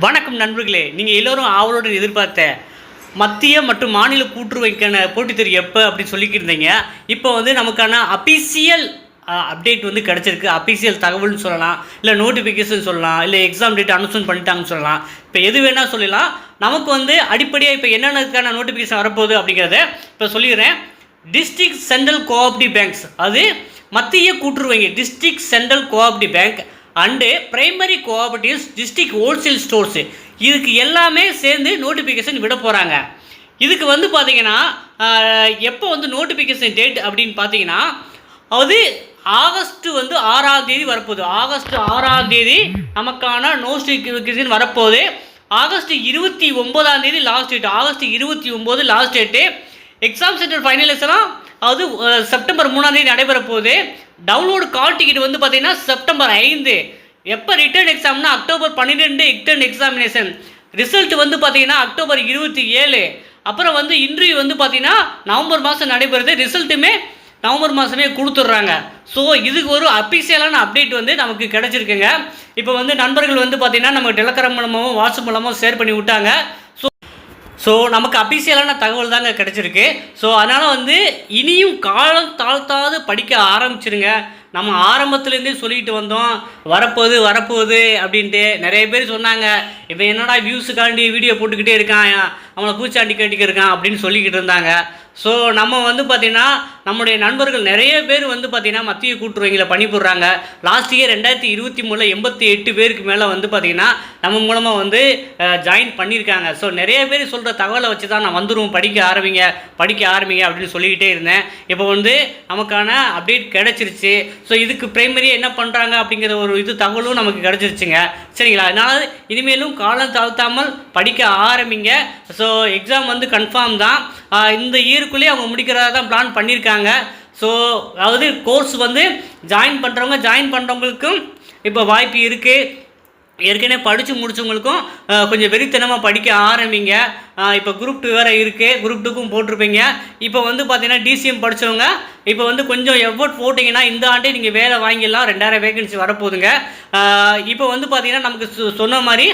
வணக்கம் நண்பர்களே, நீங்கள் எல்லோரும் ஆவலுடன் எதிர்பார்த்த மத்திய மற்றும் மாநில கூட்டுறவுக்கான போட்டித் தேர்வு எப்போ அப்படின்னு சொல்லிக்கிட்டு இருந்தீங்க. இப்போ வந்து நமக்கான அஃபிஷியல் அப்டேட் வந்து கிடச்சிருக்கு. அஃபிஷியல் தகவல்னு சொல்லலாம், இல்லை நோட்டிஃபிகேஷன் சொல்லலாம், இல்லை எக்ஸாம் டேட் அனௌன்ஸ்மெண்ட் பண்ணிட்டாங்கன்னு சொல்லலாம். இப்போ எது வேணால் சொல்லலாம். நமக்கு வந்து அடிப்படையாக இப்போ என்னென்னக்கான நோட்டிஃபிகேஷன் வரப்போகுது அப்படிங்கிறத இப்போ சொல்லிடுறேன். டிஸ்ட்ரிக்ட் சென்ட்ரல் கோஆப்ரேட்டிவ் பேங்க்ஸ், அது மத்திய கூட்டுறவு வங்கி, district central cooperative bank and primary cooperatives, district wholesale stores, இதுக்கு எல்லாமே சேர்ந்து நோட்டிஃபிகேஷன் விட போகிறாங்க. இதுக்கு வந்து பார்த்திங்கன்னா எப்போ வந்து நோட்டிஃபிகேஷன் டேட் அப்படின்னு பார்த்தீங்கன்னா, அது ஆகஸ்ட் வந்து 6ஆம் தேதி வரப்போகுது. ஆகஸ்ட் 6ஆம் தேதி நமக்கான நோட்டிஃபிகேஷன் வரப்போகுது. ஆகஸ்ட் 29ஆம் தேதி last date. August 29 last date. Exam centre ஃபைனலைஸ்லாம் அது செப்டம்பர் 3ஆம் தேதி நடைபெற போகுது. டவுன்லோடு கால் டிக்கெட் வந்து பார்த்தீங்கன்னா செப்டம்பர் 5. எப்போ ரிட்டர்ன் எக்ஸாம்னா அக்டோபர் 12 ரிட்டர்ன் எக்ஸாமினேஷன். ரிசல்ட் வந்து பார்த்தீங்கன்னா அக்டோபர் 27. அப்புறம் வந்து இன்டர்வியூ வந்து பார்த்தீங்கன்னா நவம்பர் மாதம் நடைபெறுது. ரிசல்ட்டுமே நவம்பர் மாதமே கொடுத்துட்றாங்க. ஸோ இதுக்கு ஒரு அஃபிஷியலான அப்டேட் வந்து நமக்கு கிடச்சிருக்குங்க. இப்போ வந்து நண்பர்கள் வந்து பார்த்தீங்கன்னா நம்ம டெலகிராம் மூலமாகவும் வாட்ஸ்அப் மூலமாகவும் ஷேர் பண்ணி விட்டாங்க. ஸோ நமக்கு அஃபிஷியலான தகவல் தாங்க கிடச்சிருக்கு. ஸோ அதனால் வந்து இனியும் காலம் தாழ்த்தாது படிக்க ஆரம்பிச்சிருங்க. நம்ம ஆரம்பத்துலேருந்தே சொல்லிட்டு வந்தோம், வரப்போகுது அப்படின்ட்டு. நிறைய பேர் சொன்னாங்க, இப்போ என்னடா வியூஸுக்காண்டி வீடியோ போட்டுக்கிட்டே இருக்கான், அவனை பூச்சாண்டி கட்டிக்க இருக்கான் அப்படின்னு சொல்லிக்கிட்டு இருந்தாங்க. ஸோ நம்ம வந்து பார்த்திங்கன்னா நம்முடைய நண்பர்கள் நிறைய பேர் வந்து பார்த்திங்கன்னா மத்திய கூட்டுறவுங்கில் பணிபுரிறாங்க. லாஸ்ட் இயர் 2023 88 பேருக்கு மேலே வந்து பார்த்திங்கன்னா நம்ம மூலமாக வந்து ஜாயின் பண்ணியிருக்காங்க. ஸோ நிறைய பேர் சொல்கிற தகவலை வச்சு தான் நான் வந்துடுவோம், படிக்க ஆரம்பிங்க அப்படின்னு சொல்லிக்கிட்டே இருந்தேன். இப்போ வந்து நமக்கான அப்டேட் கிடச்சிருச்சு. ஸோ இதுக்கு பிரைமரியாக என்ன பண்ணுறாங்க அப்படிங்கிற ஒரு தகவலும் நமக்கு கிடச்சிருச்சுங்க. சரிங்களா? அதனால் இனிமேலும் காலம் தாழ்த்தாமல் படிக்க ஆரம்பிங்க. ஸோ எக்ஸாம் வந்து கன்ஃபார்ம் தான். இந்த இயருக்குள்ளேயே அவங்க முடிக்கிறதா தான் பிளான் பண்ணியிருக்காங்க. ஸோ அதாவது கோர்ஸ் வந்து ஜாயின் பண்ணுறவங்களுக்கும் இப்போ வாய்ப்பு இருக்குது. ஏற்கனவே படித்து முடித்தவங்களுக்கும் கொஞ்சம் வெறித்தனமாக படிக்க ஆரம்பிங்க. இப்போ குரூப் 2 வேறு இருக்குது, குரூப் 2க்கும் போட்டிருப்பீங்க. இப்போ வந்து பார்த்தீங்கன்னா டிசிஎம் படித்தவங்க இப்போ வந்து கொஞ்சம் எஃபோர்ட் போட்டிங்கன்னா இந்த ஆண்டே நீங்கள் வேலை வாங்கிடலாம். 2000 வேகன்சி வரப்போகுதுங்க. இப்போ வந்து பார்த்தீங்கன்னா நமக்கு சொன்ன மாதிரி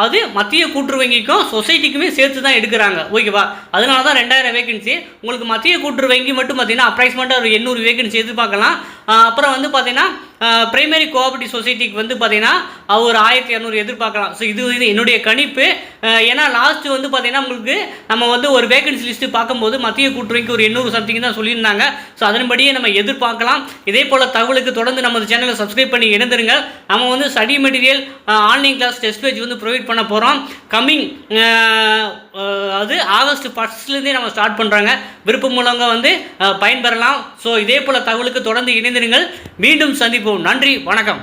அது மத்திய கூட்டுறவு வங்கிக்கும் சொசைட்டிக்குமே சேர்த்து தான் எடுக்கிறாங்க. ஓகேவா? அதனால தான் 2000 வேகன்சி. உங்களுக்கு மத்திய கூட்டுறவு வங்கி மட்டும் பார்த்தீங்கன்னா அப்ராக்சிமேட்டாக ஒரு 800 வேகன்சி எதிர்பார்க்கலாம். அப்புறம் வந்து பார்த்தீங்கன்னா பிரைமரி கோஆபரேட்டிவ் சொசைட்டிக்கு வந்து பார்த்தீங்கன்னா ஒரு 1200 எதிர்பார்க்கலாம். ஸோ இது என்னுடைய கணிப்பு. ஏன்னா லாஸ்ட்டு வந்து பார்த்தீங்கன்னா உங்களுக்கு நம்ம வந்து ஒரு வேகன்சி லிஸ்ட்டு பார்க்கும்போது மத்திய கூட்டுறவுக்கு ஒரு 800 சம்திங் தான் சொல்லியிருந்தாங்க. ஸோ அதன்படியே நம்ம எதிர்பார்க்கலாம். இதே போல் தகவலுக்கு தொடர்ந்து நம்ம சேனலை சப்ஸ்கிரைப் பண்ணி இணைந்திருங்கள். நம்ம வந்து study material, online class, test page வந்து ப்ரொவைட் பண்ண போகிறோம். கம்மிங் அது ஆகஸ்ட் 1 நம்ம ஸ்டார்ட் பண்ணுறாங்க. விருப்பம் மூலங்க வந்து பயன்பெறலாம். ஸோ இதே போல் தகவலுக்கு தொடர்ந்து இணைந்திருங்கள். மீண்டும் சந்திப்போம். நன்றி, வணக்கம்.